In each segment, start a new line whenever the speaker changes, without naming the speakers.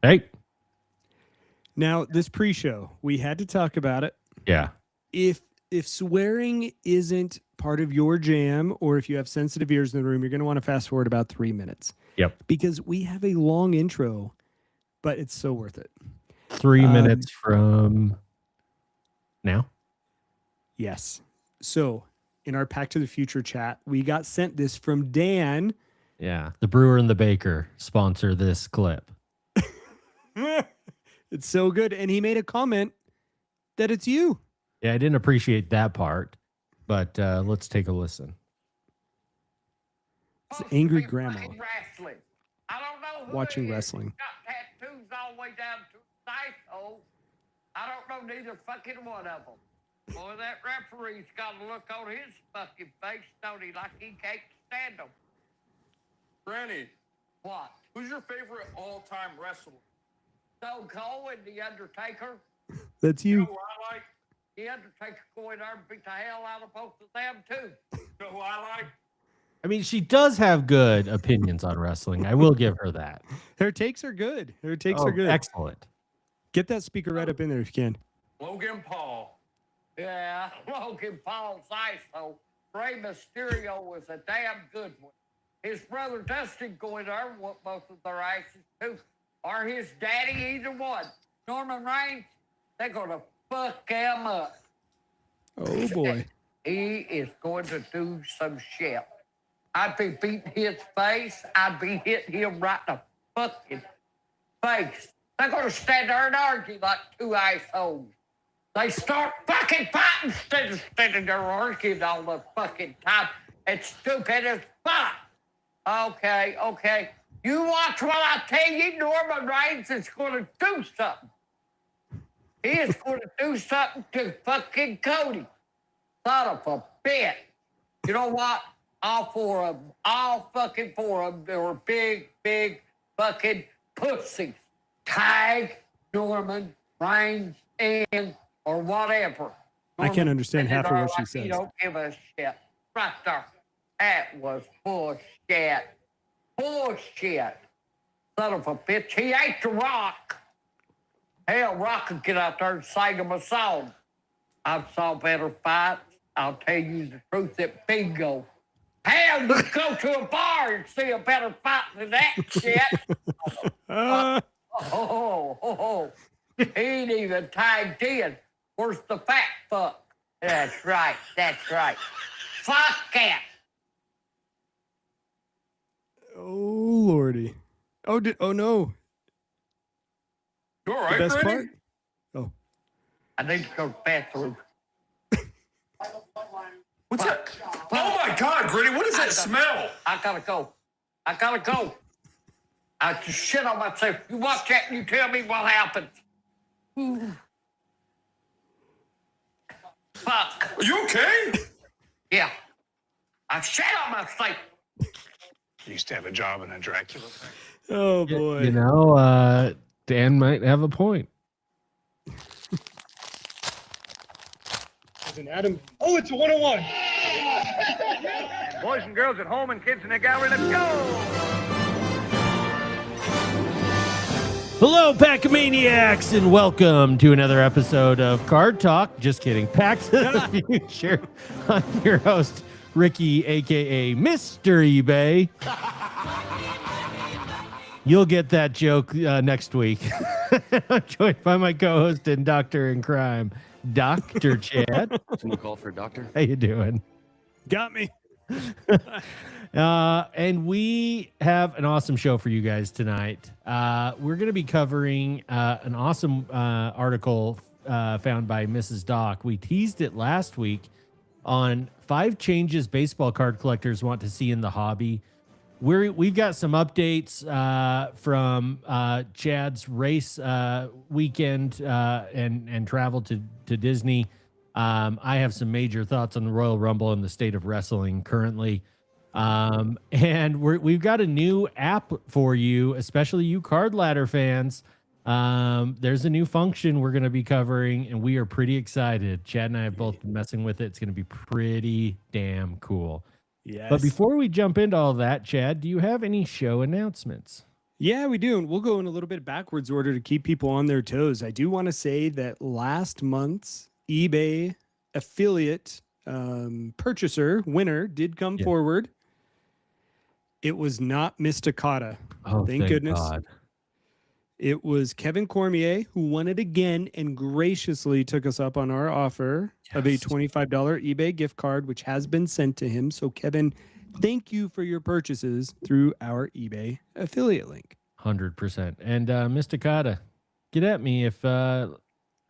Hey.
Now, this pre-show, we had to talk about it.
Yeah.
If swearing isn't part of your jam, or if you have sensitive ears in the room, you're going to want to fast forward about 3 minutes.
Yep.
Because we have a long intro, but it's so worth it.
3 minutes from now?
Yes. So, in our Pack to the Future chat, we got sent this from Dan.
Yeah. The brewer and the baker sponsor this clip.
It's so good. And he made a comment that it's you.
Yeah, I didn't appreciate that part, but let's take a listen.
It's angry grandma
wrestling. I don't know who
watching wrestling.
Got tattoos all the way down to his asshole. I don't know neither fucking one of them. Boy, that referee's got a look on his fucking face, don't he? Like he can't stand them.
Granny,
What?
who's your favorite all-time wrestler?
Stone Cold and The Undertaker?
That's
You
you.
know who I like?
The Undertaker going there and beat the hell out of both of them, too.
You know who I like?
I mean, she does have good opinions on wrestling. I will give her that.
Her takes are good. Her takes are good.
Excellent.
Get that speaker right up in there if you can.
Logan Paul.
Yeah, Logan Paul's asshole. Rey Mysterio was a damn good one. His brother Dustin going there and whooped both of their asses too. Or his daddy, either one. Norman Reigns, they're going to fuck him up.
Oh, boy.
He is going to do some shit. I'd be beating his face. I'd be hitting him right in the fucking face. They're going to stand there and argue like two assholes. They start fucking fighting instead of standing there arguing all the fucking time. It's stupid as fuck. Okay. You watch what I tell you. Norman Reigns is going to do something. He is going to do something to fucking Cody. Son of a bitch. You know what? All four of them. All fucking four of them. They were big fucking pussies. Tag Norman Reigns in or whatever.
I can't understand half of what she
He
says.
don't give a shit. Right there. That was bullshit. Bullshit. Son of a bitch. He ate the Rock. Hell, Rock could get out there and sing him a song. I've saw better fights. I'll tell you the truth at bingo. Hell, you go to a bar and see a better fight than that shit. He ain't even tagged in. Where's the fat fuck? That's right. Fuck it.
Oh, Lordy. Oh, no.
You all
The
right,
best
Granny?
part? Oh.
I need to go to the bathroom.
What's that? Oh my God, Granny, what is that smell?
I gotta go. I just shit on myself. You watch that and you tell me what happens. Fuck.
Are you okay?
Yeah. I shit on myself.
You used to have a job in a Dracula thing.
Oh, boy.
You know, Dan might have a point.
There's an Adam.
Oh, it's a 101.
Boys and girls at home and kids in the gallery, let's go!
Hello, Pack-A-Maniacs, and welcome to another episode of Card Talk. Just kidding. Pack to the Future. I'm your host, Ricky, a.k.a. Mr. eBay. You'll get that joke next week. I'm joined by my co-host and doctor in crime, Dr. Chad.
Someone call for a doctor?
How you doing?
Got me.
And we have an awesome show for you guys tonight. We're going to be covering an awesome article found by Mrs. Doc. We teased it last week on 5 changes baseball card collectors want to see in the hobby. We've got some updates from Chad's race weekend and travel to Disney. I have some major thoughts on the Royal Rumble and the state of wrestling currently. And we've got a new app for you, especially you Card Ladder fans. There's a new function we're going to be covering, and we are pretty excited. Chad and I have both been messing with it. It's going to be pretty damn cool.
Yes.
But before we jump into all that, Chad, do you have any show announcements?
Yeah, we do. And we'll go in a little bit backwards order to keep people on their toes. I do want to say that last month's eBay affiliate purchaser winner did come
Yeah.
forward. It was not Mysticata.
Oh,
Thank goodness.
God.
It was Kevin Cormier who won it again and graciously took us up on our offer of a
Yes.
$25 eBay gift card, which has been sent to him. So, Kevin, thank you for your purchases through our eBay affiliate link.
100%. And Mysticata, get at me if I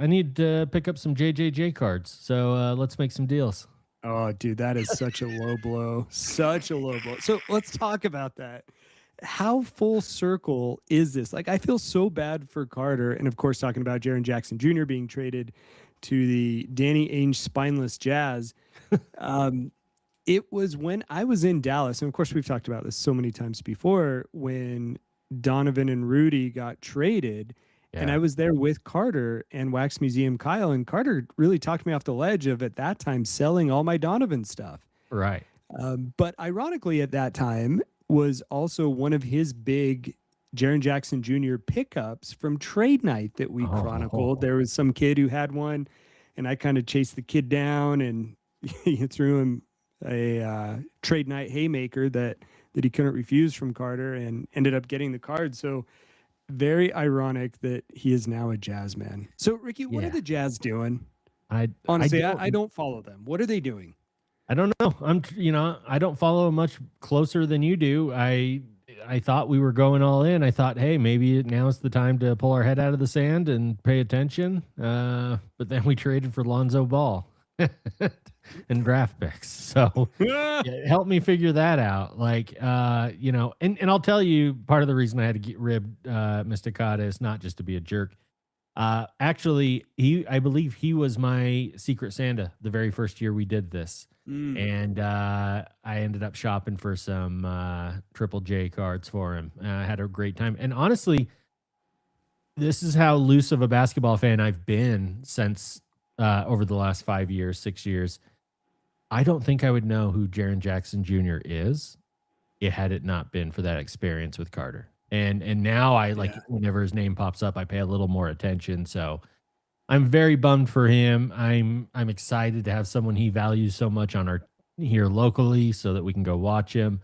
need to pick up some JJJ cards. So let's make some deals.
Oh, dude, that is such a low blow. Such a low blow. So let's talk about that. How full circle is this? Like, I feel so bad for Carter. And of course, talking about Jaren Jackson Jr. being traded to the Danny Ainge spineless Jazz. It was when I was in Dallas. And of course, we've talked about this so many times before when Donovan and Rudy got traded. And I was there with Carter and Wax Museum Kyle. And Carter really talked me off the ledge of, at that time, selling all my Donovan stuff.
Right.
But ironically, at that time, was also one of his big Jaren Jackson Jr. pickups from trade night that we chronicled. There was some kid who had one, and I kind of chased the kid down and threw him a trade night haymaker that he couldn't refuse from Carter and ended up getting the card. So very ironic that he is now a Jazz man. So, Ricky, what are the Jazz doing? Honestly, I don't follow them. What are they doing?
I don't know. I don't follow much closer than you do. I thought we were going all in. I thought, hey, maybe now's the time to pull our head out of the sand and pay attention. But then we traded for Lonzo Ball and draft picks. So help me figure that out. Like, and I'll tell you, part of the reason I had to get rid Mysticata is not just to be a jerk. Actually, I believe he was my Secret Santa the very first year we did this. And I ended up shopping for some Triple J cards for him. I had a great time. And honestly, this is how loose of a basketball fan I've been since over the last 5 years, 6 years. I don't think I would know who Jaren Jackson Jr. is had it not been for that experience with Carter. And now I whenever his name pops up, I pay a little more attention. So I'm very bummed for him. I'm excited to have someone he values so much on here locally so that we can go watch him.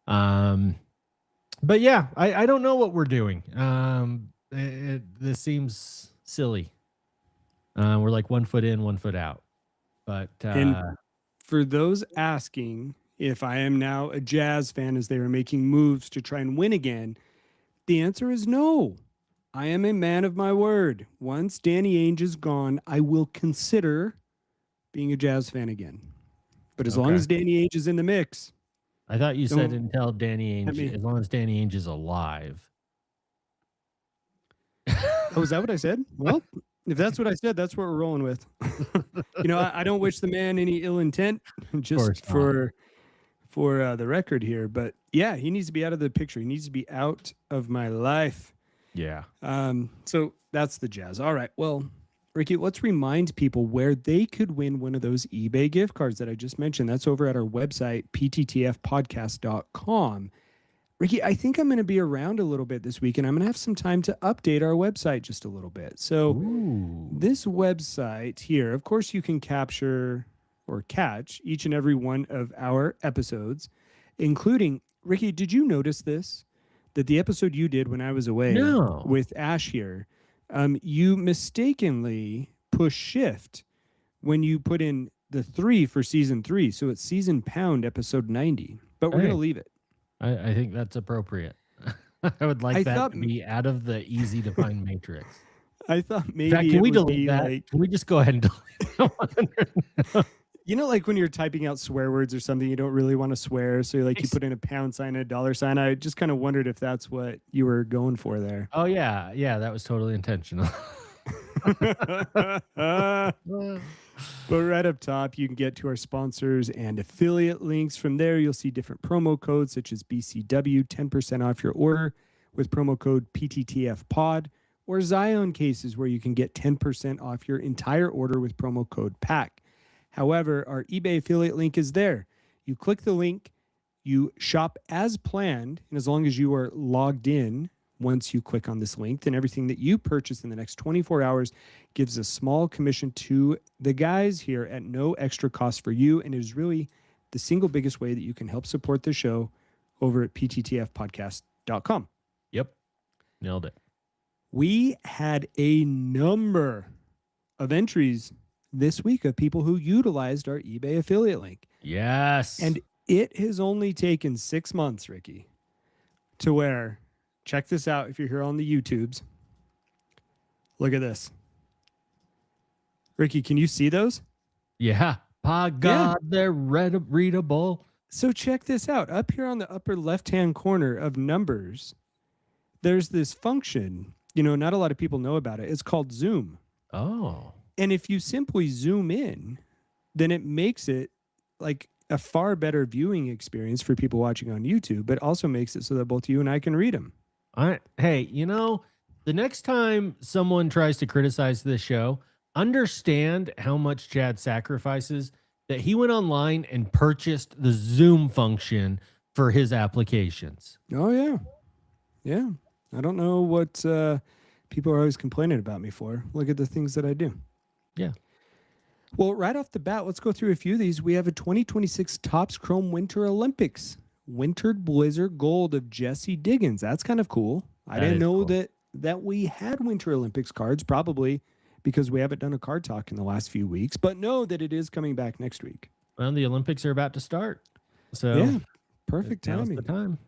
But yeah, I don't know what we're doing. This seems silly. We're like 1 foot in, 1 foot out. But
and for those asking if I am now a Jazz fan as they are making moves to try and win again, the answer is no. I am a man of my word. Once Danny Ainge is gone, I will consider being a Jazz fan again. But as long as Danny Ainge is in the mix.
I thought you said until Danny Ainge, as long as Danny Ainge is alive.
Oh, is that what I said? Well, if that's what I said, that's what we're rolling with. I don't wish the man any ill intent, just for the record here. But yeah, he needs to be out of the picture. He needs to be out of my life.
Yeah.
So that's the Jazz. All right. Well, Ricky, let's remind people where they could win one of those eBay gift cards that I just mentioned. That's over at our website, pttfpodcast.com. Ricky, I think I'm going to be around a little bit this week, and I'm going to have some time to update our website just a little bit. So this website here, of course, you can capture or catch each and every one of our episodes, including, Ricky, did you notice this? That the episode you did when I was away with Ash here, you mistakenly push shift when you put in the 3 for season 3. So it's season pound episode 90, but we're going to leave it.
I think that's appropriate. I would like that to be out of the easy to find matrix.
I thought maybe.
In fact, can we delete that? Can we just go ahead and delete that?
Like when you're typing out swear words or something, you don't really want to swear. So you put in a pound sign and a dollar sign. I just kind of wondered if that's what you were going for there.
Oh, yeah. Yeah, that was totally intentional.
But right up top, you can get to our sponsors and affiliate links. From there, you'll see different promo codes such as BCW, 10% off your order with promo code PTTFPOD, or Zion cases where you can get 10% off your entire order with promo code PACK. However, our eBay affiliate link is there. You click the link, you shop as planned, and as long as you are logged in once you click on this link, then everything that you purchase in the next 24 hours gives a small commission to the guys here at no extra cost for you. And it is really the single biggest way that you can help support the show over at pttfpodcast.com.
Yep. Nailed it.
We had a number of entries this week of people who utilized our eBay affiliate link.
Yes.
And it has only taken 6 months, Ricky, to where, check this out if you're here on the YouTubes. Look at this. Ricky, can you see those?
Yeah. By God, they're readable.
So check this out. Up here on the upper left-hand corner of numbers, there's this function. You know, not a lot of people know about it. It's called zoom.
Oh.
And if you simply zoom in, then it makes it like a far better viewing experience for people watching on YouTube, but also makes it so that both you and I can read them.
Hey, you know, the next time someone tries to criticize this show, understand how much Chad sacrifices, that he went online and purchased the zoom function for his applications.
Oh, yeah. Yeah. I don't know what people are always complaining about me for. Look at the things that I do.
Yeah.
Well, right off the bat, let's go through a few of these. We have a 2026 Topps Chrome Winter Olympics Wintered Blizzard Gold of Jesse Diggins. That's kind of cool. I didn't know
cool.
that we had Winter Olympics cards, probably because we haven't done a card talk in the last few weeks, but know that it is coming back next week.
Well, the Olympics are about to start. So
yeah, perfect
now's
timing.
the time.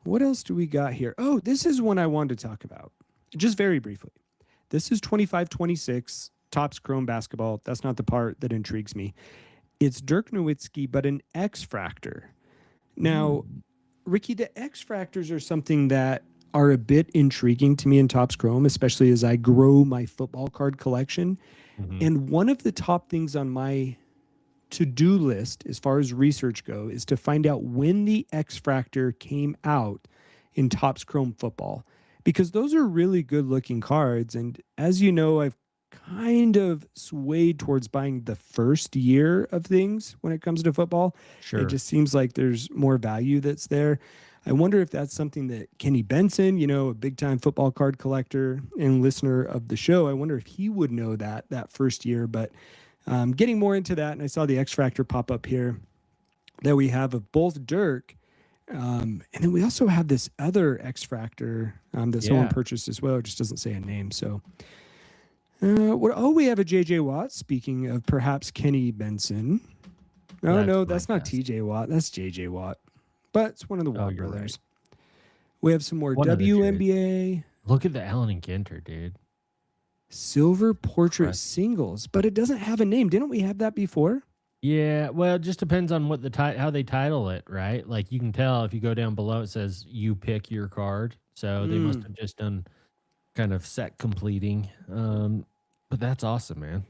What else do we got here? Oh, this is one I wanted to talk about, just very briefly. This is 25-26 Topps Chrome Basketball. That's not the part that intrigues me. It's Dirk Nowitzki, but an X-Fractor. Now, Ricky, the X-Fractors are something that are a bit intriguing to me in Topps Chrome, especially as I grow my football card collection. And one of the top things on my to-do list as far as research go is to find out when the X-Fractor came out in Topps Chrome football, because those are really good looking cards. And as you know, I've kind of swayed towards buying the first year of things when it comes to football.
Sure.
It just seems like there's more value that's there. I wonder if that's something that Kenny Benson, you know, a big time football card collector and listener of the show, I wonder if he would know that first year. But getting more into that, and I saw the X-Fractor pop up here that we have of both Dirk. And then we also have this other X-Fractor that someone purchased as well. It just doesn't say a name. So, we have a JJ Watt. Speaking of perhaps Kenny Benson. No, that's not TJ Watt. That's JJ Watt. But it's one of the Watt brothers. Right. We have some more WNBA.
Look at the Allen and Ginter, dude.
Silver portrait singles, but it doesn't have a name. Didn't we have that before?
Yeah, well, it just depends on what how they title it, right? Like you can tell if you go down below, it says you pick your card. So they must have just done kind of set completing. But that's awesome, man.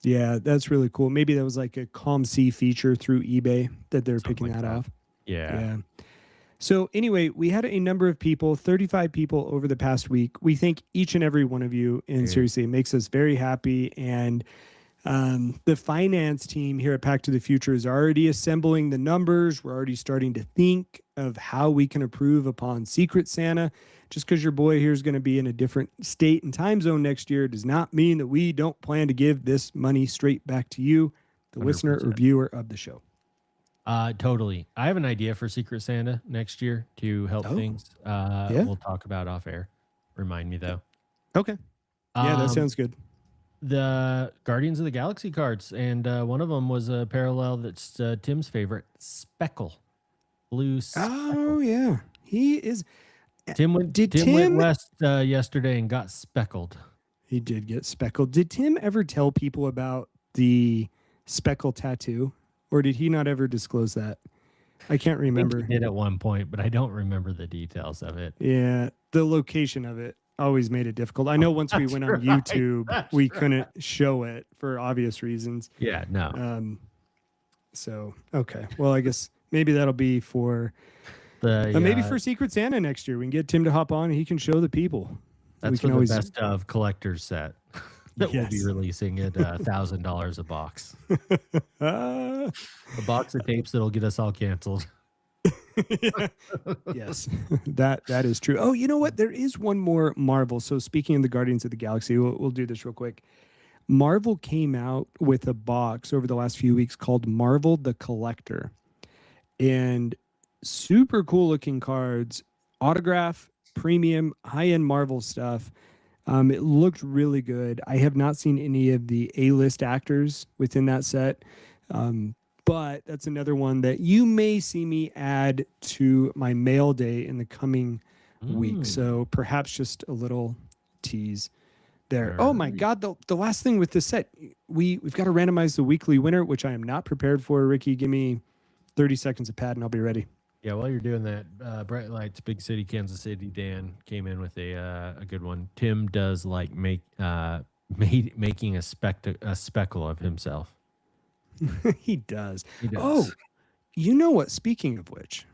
Yeah, that's really cool. Maybe that was like a ComC feature through eBay that they're
Something
picking
like
that
that.
off.
Yeah.
So anyway, we had a number of people, 35 people over the past week. We thank each and every one of you. And seriously, it makes us very happy. And the finance team here at Pack to the Future is already assembling the numbers. We're already starting to think of how we can improve upon Secret Santa. Just because your boy here is going to be in a different state and time zone next year does not mean that we don't plan to give this money straight back to you, the 100%. Listener or viewer of the show.
Totally. I have an idea for Secret Santa next year to help things. We'll talk about off air. Remind me though.
Okay. Yeah, that sounds good.
The Guardians of the Galaxy cards, and one of them was a parallel that's Tim's favorite, Speckle. Blue Speckle.
Oh, yeah. He is...
Tim went west yesterday and got speckled.
He did get speckled. Did Tim ever tell people about the speckle tattoo, or did he not ever disclose that? I can't remember.
He did at one point, but I don't remember the details of it.
Yeah, the location of it always made it difficult. I know once we went on YouTube, we couldn't show it for obvious reasons.
Yeah, no.
So, okay. Well, I guess maybe that'll be for... maybe for Secret Santa next year. We can get Tim to hop on and he can show the people.
That's for the best of collector's set that we'll be releasing at $1,000 a box. A box of tapes that'll get us all canceled.
Yes, that is true. Oh, you know what? There is one more Marvel. So speaking of the Guardians of the Galaxy, we'll do this real quick. Marvel came out with a box over the last few weeks called Marvel the Collector, and super cool looking cards, autograph, premium, high end Marvel stuff. It looked really good. I have not seen any of the A-list actors within that set. But that's another one that you may see me add to my mail day in the coming week. So perhaps just a little tease there. Oh my God. The last thing with this set, we've got to randomize the weekly winner, which I am not prepared for. Ricky, give me 30 seconds of pad and I'll be ready.
Yeah, while you're doing that, Bright Lights, Big City, Kansas City, Dan came in with a good one. Tim does like making a speckle of himself.
He does.
He does.
Oh, you know what? Speaking of which,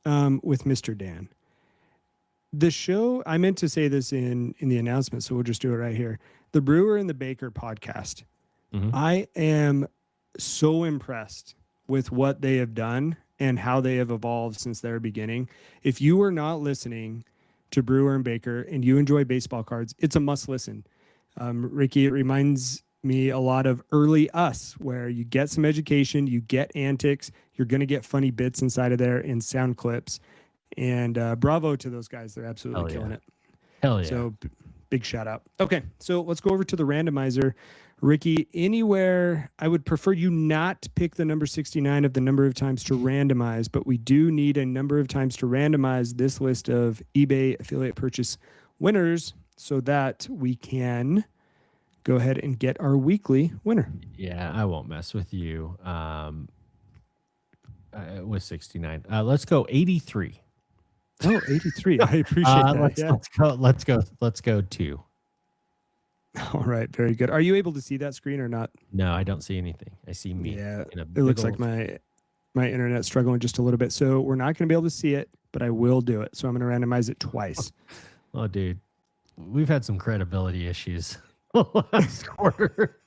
with Mr. Dan, the show, I meant to say this in the announcement, so we'll just do it right here. The Brewer and the Baker podcast. I am so impressed with what they have done and how they have evolved since their beginning. If you are not listening to Brewer and Baker and you enjoy baseball cards, it's a must listen. Ricky, it reminds me a lot of early Us, where you get some education, you get antics, you're going to get funny bits inside of there and sound clips. And bravo to those guys. They're absolutely killing it.
Hell yeah.
So big shout out. Okay, so let's go over to the randomizer. Ricky, anywhere, I would prefer you not pick the number 69 of the number of times to randomize, but we do need a number of times to randomize this list of eBay affiliate purchase winners so that we can go ahead and get our weekly winner.
Yeah, I won't mess with you with 69. Let's go 83.
Oh, 83. I appreciate that.
Let's go 2.
All right, very good. Are you able to see that screen or not?
No, I don't see anything. I see me.
Yeah, it looks like my internet's struggling just a little bit. So we're not going to be able to see it, but I will do it. So I'm going to randomize it twice.
Oh, dude, we've had some credibility issues last quarter.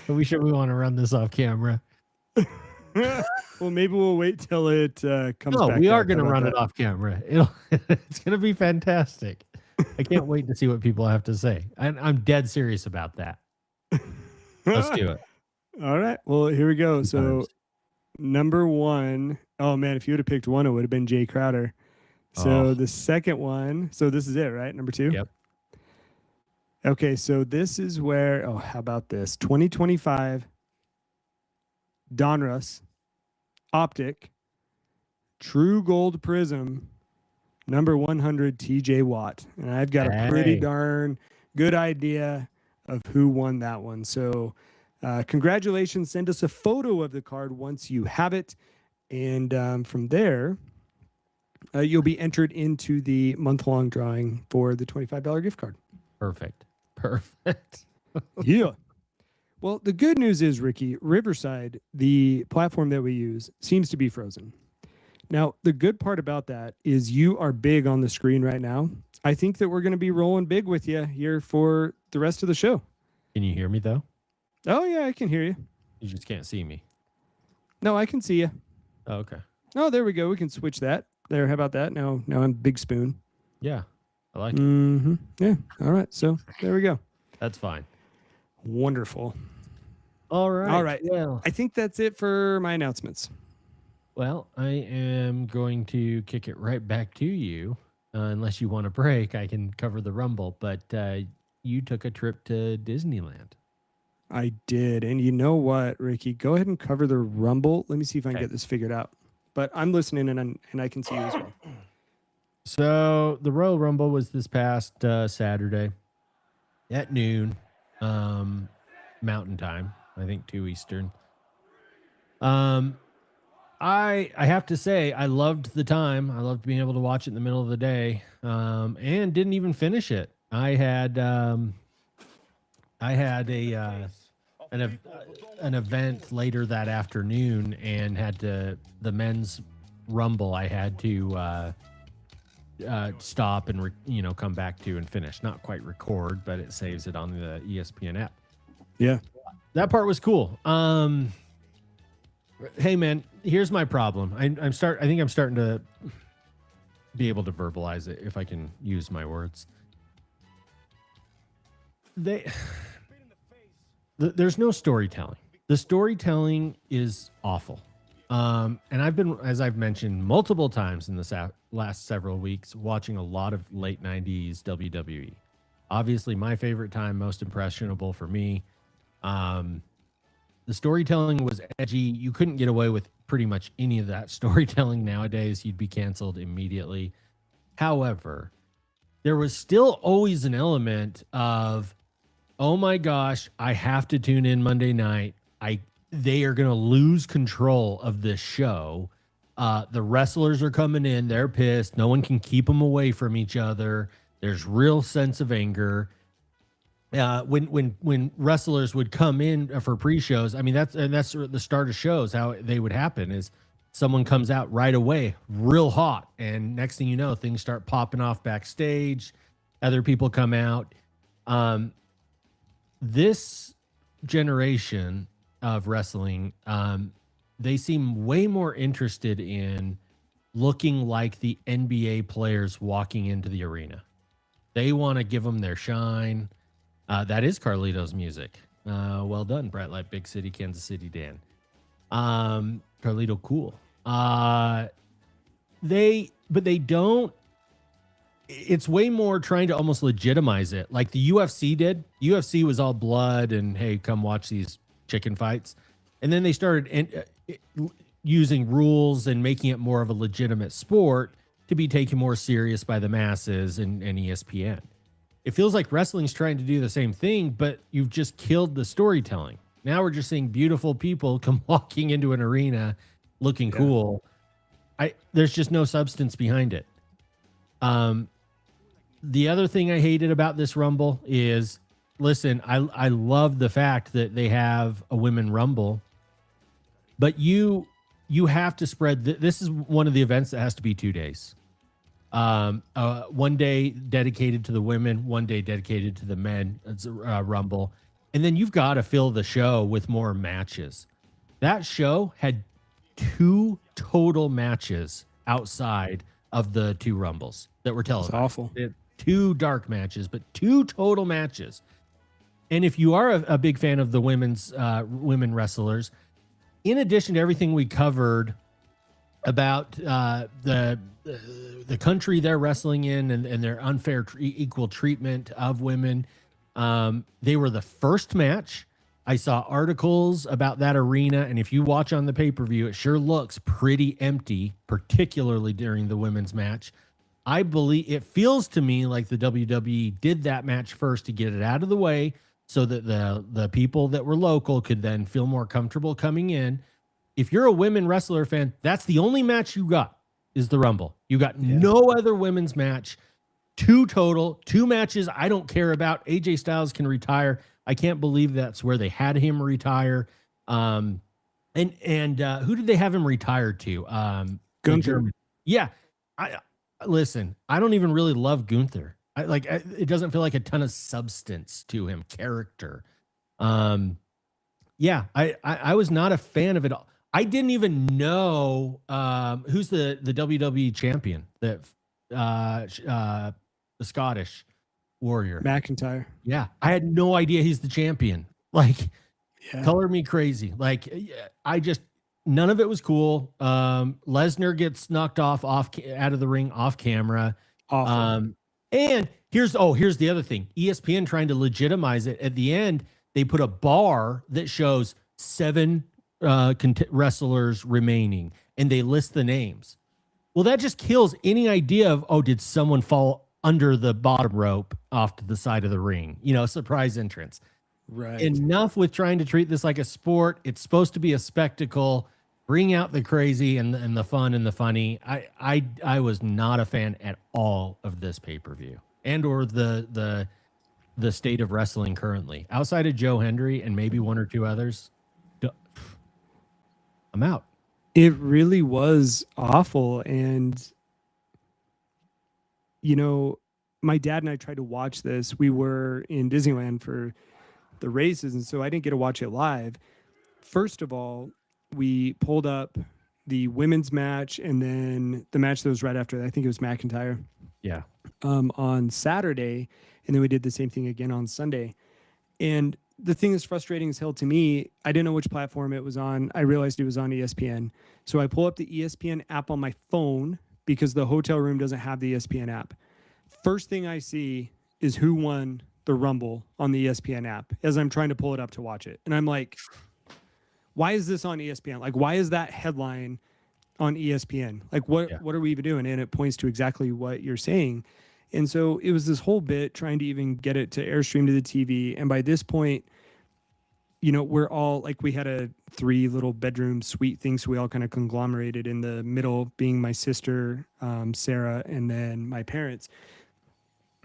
We want to run this off camera.
Well, maybe we'll wait till it comes back.
No, we are going to run it off camera. It's going to be fantastic. I can't wait to see what people have to say. I'm dead serious about that. Let's do it.
All right. Well, here we go. So number 1. Oh, man, if you would have picked 1, it would have been Jay Crowder. So the second one. So this is it, right? Number 2?
Yep.
Okay. So this is where, how about this? 2025 Donruss Optic True Gold Prism number 100 TJ Watt. And I've got a pretty darn good idea of who won that one. So congratulations. Send us a photo of the card once you have it. And from there, you'll be entered into the month-long drawing for the $25 gift card.
Perfect.
Yeah. Well, the good news is, Ricky, Riverside, the platform that we use, seems to be frozen. Now, the good part about that is you are big on the screen right now. I think that we're going to be rolling big with you here for the rest of the show.
Can you hear me, though?
Oh, yeah, I can hear you.
You just can't see me.
No, I can see you.
Oh, okay.
Oh, there we go. We can switch that. There, how about that? Now I'm Big Spoon.
Yeah, I like it.
Mm-hmm. Yeah, all right. So there we go.
That's fine.
Wonderful.
All right.
Well, I think that's it for my announcements.
Well, I am going to kick it right back to you. Unless you want a break, I can cover the Rumble. But you took a trip to Disneyland.
I did. And you know what, Ricky? Go ahead and cover the Rumble. Let me see if I can get this figured out. But I'm listening and I can see you as well.
So the Royal Rumble was this past Saturday at noon, Mountain Time. I think 2 Eastern. I have to say, I loved the time. I loved being able to watch it in the middle of the day, and didn't even finish it. I had an event later that afternoon, and had to the men's Rumble. I had to stop and come back to and finish. Not quite record, but it saves it on the ESPN app.
Yeah,
that part was cool. Hey man, here's my problem. I think I'm starting to be able to verbalize it if I can use my words. There's no storytelling. The storytelling is awful. And as I've mentioned multiple times in the last several weeks, watching a lot of late 90s WWE. Obviously, my favorite time, most impressionable for me. The storytelling was edgy. You couldn't get away with pretty much any of that storytelling nowadays. You'd be canceled immediately. However, there was still always an element of, oh my gosh, I have to tune in Monday night. They are going to lose control of this show. The wrestlers are coming in. They're pissed. No one can keep them away from each other. There's real sense of anger. When wrestlers would come in for pre-shows, I mean, that's the start of shows. How they would happen is someone comes out right away, real hot. And next thing you know, things start popping off backstage. Other people come out. This generation of wrestling, they seem way more interested in looking like the NBA players walking into the arena. They want to give them their shine. That is Carlito's music. Well done, Bright Light, Big City, Kansas City, Dan. Carlito, cool. They don't. It's way more trying to almost legitimize it, like the UFC did. UFC was all blood and hey, come watch these chicken fights, and then they started using rules and making it more of a legitimate sport to be taken more serious by the masses and ESPN. It feels like wrestling's trying to do the same thing, but you've just killed the storytelling. Now we're just seeing beautiful people come walking into an arena looking cool. There's just no substance behind it. The other thing I hated about this Rumble is, listen, I love the fact that they have a women Rumble, but you have to spread. This is one of the events that has to be 2 days. 1 day dedicated to the women, 1 day dedicated to the men. It's a Rumble. And then you've got to fill the show with more matches. That show had 2 total matches outside of the 2 Rumbles that were televised.
That's awful.
2 dark matches, but 2 total matches. And if you are a big fan of the women wrestlers, in addition to everything we covered about the country they're wrestling in and their unfair equal treatment of women, they were the first match. I saw articles about that arena, and if you watch on the pay-per-view, it sure looks pretty empty, particularly during the women's match. I believe it feels to me like the WWE did that match first to get it out of the way so that the people that were local could then feel more comfortable coming in. If you're a women wrestler fan, that's the only match you got is the Rumble. You got no other women's match. 2 total, 2 matches I don't care about. AJ Styles can retire. I can't believe that's where they had him retire. And who did they have him retired to?
Gunther.
Yeah. Listen, I don't even really love Gunther. It doesn't feel like a ton of substance to him, character. I was not a fan of it all. I didn't even know who's the WWE champion, that the Scottish Warrior.
McIntyre.
Yeah, I had no idea he's the champion. Color me crazy. None of it was cool. Lesnar gets knocked off out of the ring off camera.
Awful.
And here's the other thing. ESPN trying to legitimize it. At the end, they put a bar that shows 7 wrestlers remaining, and they list the names. Well, that just kills any idea of, did someone fall under the bottom rope off to the side of the ring? Surprise entrance.
Right.
Enough with trying to treat this like a sport. It's supposed to be a spectacle. Bring out the crazy and the fun and the funny. I was not a fan at all of this pay-per-view and or the state of wrestling currently. Outside of Joe Hendry and maybe 1 or 2 others, I'm out.
It really was awful. And, my dad and I tried to watch this. We were in Disneyland for the races, and so I didn't get to watch it live. First of all, we pulled up the women's match and then the match that was right after that. I think it was McIntyre.
Yeah.
On Saturday, and then we did the same thing again on Sunday. And the thing that's frustrating as hell to me, I didn't know which platform it was on. I realized it was on ESPN. So I pull up the ESPN app on my phone because the hotel room doesn't have the ESPN app. First thing I see is who won the Rumble on the ESPN app as I'm trying to pull it up to watch it. And I'm like, why is this on ESPN? Like, why is that headline on ESPN? Like, what are we even doing? And it points to exactly what you're saying. And so it was this whole bit trying to even get it to airstream to the TV. And by this point, you know, we're all like, we had a 3 little bedroom suite thing. So we all kind of conglomerated, in the middle being my sister, Sarah, and then my parents.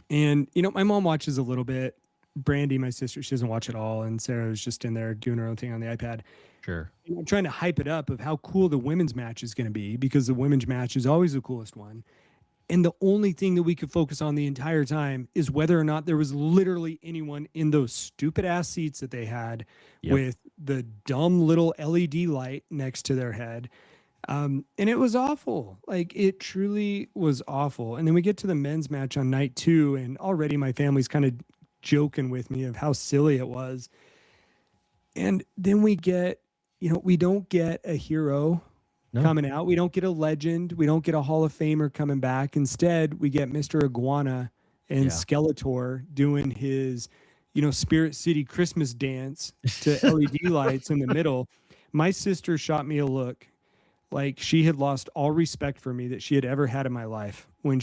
And, you know, my mom watches a little bit. Brandy, my sister, she doesn't watch at all. And Sarah was just in there doing her own thing on the iPad.
Sure.
I'm trying to hype it up of how cool the women's match is going to be, because the women's match is always the coolest one. And the only thing that we could focus on the entire time is whether or not there was literally anyone in those stupid ass seats that they had with the dumb little LED light next to their head. And it was awful. Like, it truly was awful. And then we get to the men's match on night 2, and already my family's kind of joking with me of how silly it was. And then we get, you know, we don't get a hero coming out. We don't get a legend. We don't get a Hall of Famer coming back. Instead, we get Mr. Iguana and Skeletor doing his, you know, Spirit City Christmas dance to LED lights in the middle. My sister shot me a look like she had lost all respect for me that she had ever had in my life when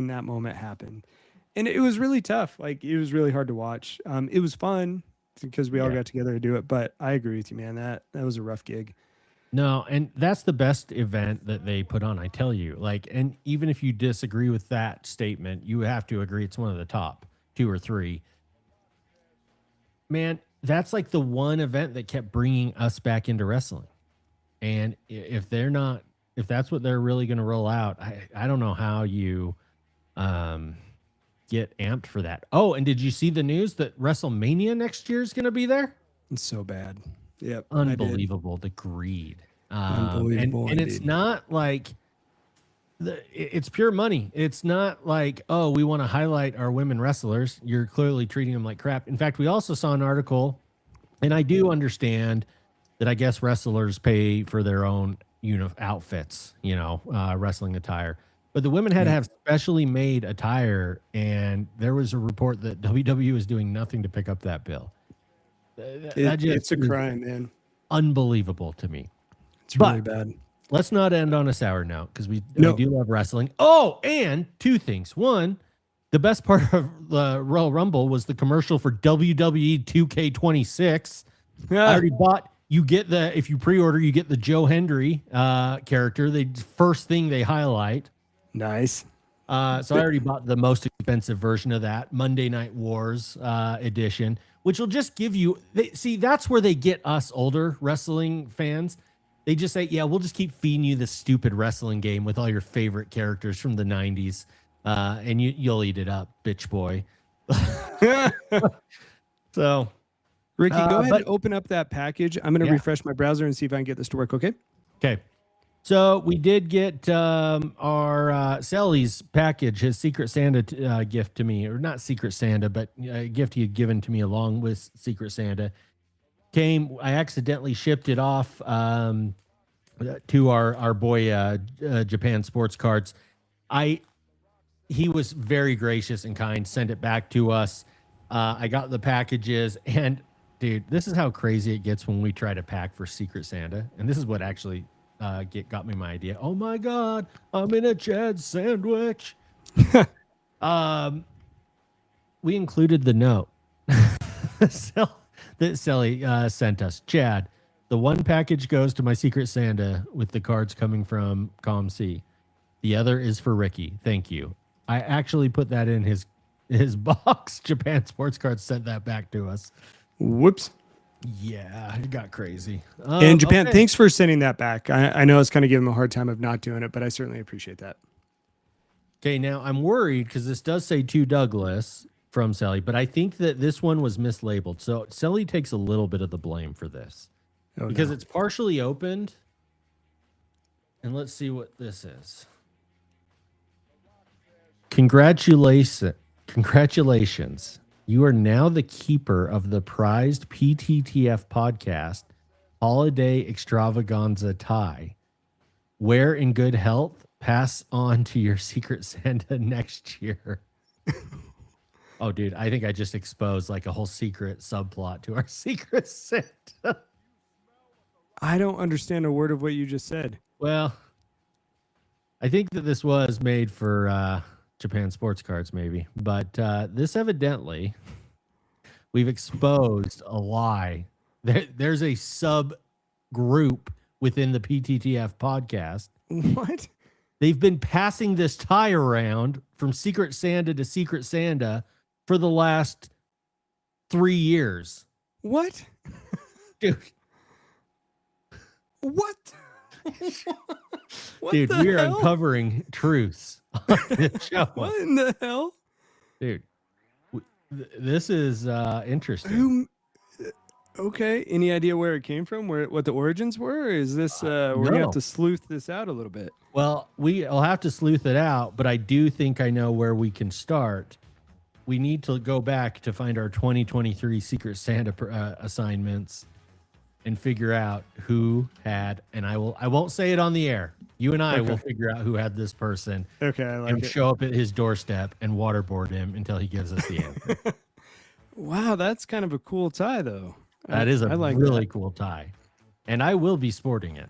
that moment happened. And it was really tough. Like, it was really hard to watch. It was fun because we all got together to do it. But I agree with you, man. That was a rough gig.
No, and that's the best event that they put on, I tell you. Like, and even if you disagree with that statement, you have to agree it's one of the top 2 or 3. Man, that's like the one event that kept bringing us back into wrestling. And if that's what they're really going to roll out, I don't know how you get amped for that. Oh, and did you see the news that WrestleMania next year is going to be there?
It's so bad. Yep.
Unbelievable, the greed.
Unbelievable.
And it's not like it's pure money. It's not like, oh, we want to highlight our women wrestlers. You're clearly treating them like crap. In fact, we also saw an article, and I do understand that I guess wrestlers pay for their own outfits, wrestling attire. But the women had to have specially made attire, and there was a report that WWE was doing nothing to pick up that bill.
It's a crime, man.
Unbelievable to me.
It's really bad.
Let's not end on a sour note, because we do love wrestling. Oh, and 2 things. One, the best part of the Royal Rumble was the commercial for WWE 2K26. I already bought. If you pre-order, you get the Joe Hendry character. The first thing they highlight.
Nice.
So I already bought the most expensive version of that, Monday Night Wars edition, which will just give you. See, that's where they get us older wrestling fans. They just say, yeah, we'll just keep feeding you this stupid wrestling game with all your favorite characters from the 90s, and you'll eat it up, bitch boy. So,
Ricky, go ahead and open up that package. I'm going to refresh my browser and see if I can get this to work, okay?
Okay. So we did get our Sally's package, his Secret Santa gift to me, or not Secret Santa, but a gift he had given to me along with Secret Santa. I accidentally shipped it off to our boy Japan Sports Cards. He was very gracious and kind, sent it back to us. I got the packages, and dude, this is how crazy it gets when we try to pack for Secret Santa. And this is what actually got me my idea. Oh my God, I'm in a Chad sandwich. We included the note that Sally sent us. Chad, the one package goes to my Secret Santa with the cards coming from ComC. The other is for Ricky. Thank you. I actually put that in his box. Japan Sports Cards sent that back to us.
Whoops.
Yeah, it got crazy.
And Japan, thanks for sending that back. I know I was kind of giving him a hard time of not doing it, but I certainly appreciate that.
Okay, now I'm worried because this does say to Douglas from Sally, but I think that this one was mislabeled. So Sally takes a little bit of the blame for this.
Oh,
because
no.
it's partially opened. And let's see what this is. Congratulations. You are now the keeper of the prized PTTF podcast Holiday Extravaganza tie. Wear in good health. Pass on to your Secret Santa next year. Oh, dude, I think I just exposed like a whole secret subplot to our Secret Santa.
I don't understand a word of what you just said.
Well, I think that this was made for Japan Sports Cards, maybe. But this evidently, we've exposed a lie. There's a subgroup within the PTTF podcast.
What?
They've been passing this tie around from Secret Santa to Secret Santa for the last 3 years.
What?
Dude.
What? What
Dude,
the
we are
hell?
uncovering truths on this show.
What in the hell?
Dude, this is interesting.
Who? Okay. Any idea where it came from? What the origins were? Or is this? We're gonna
No.
have to sleuth this out a little bit.
Well, we'll have to sleuth it out, but I do think I know where we can start. We need to go back to find our 2023 Secret Santa assignments and figure out who had, and I won't say it on the air. You and I will figure out who had this person.
Okay, I like
and
it.
show up at his doorstep and waterboard him until he gives us the answer.
Wow, that's kind of a cool tie, though.
That is a
I like
really
that.
cool tie. And I will be sporting it.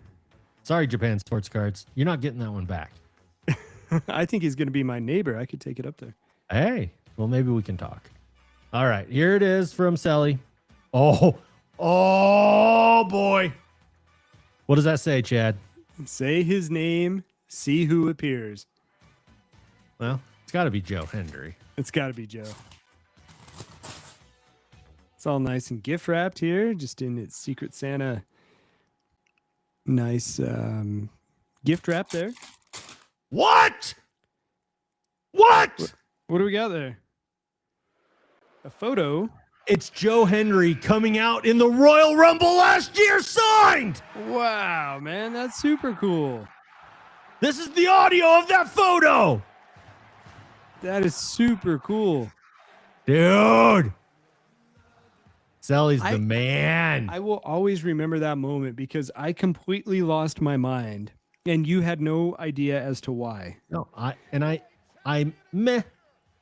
Sorry, Japan Sports Cards. You're not getting that one back.
I think he's going to be my neighbor. I could take it up there.
Hey, well, maybe we can talk. All right, here it is from Sally. Oh boy. What does that say, Chad?
Say his name, see who appears.
Well, it's got to be Joe Hendry.
It's got to be Joe. It's all nice and gift wrapped here, just in its Secret Santa. Nice gift wrap there.
What?
What do we got there? A photo.
It's Joe Hendry coming out in the Royal Rumble last year, signed.
Wow, man, that's super cool.
This is the audio of that photo.
That is super cool.
Dude. Sally's the man.
I will always remember that moment because I completely lost my mind and you had no idea as to why.
No, I meh.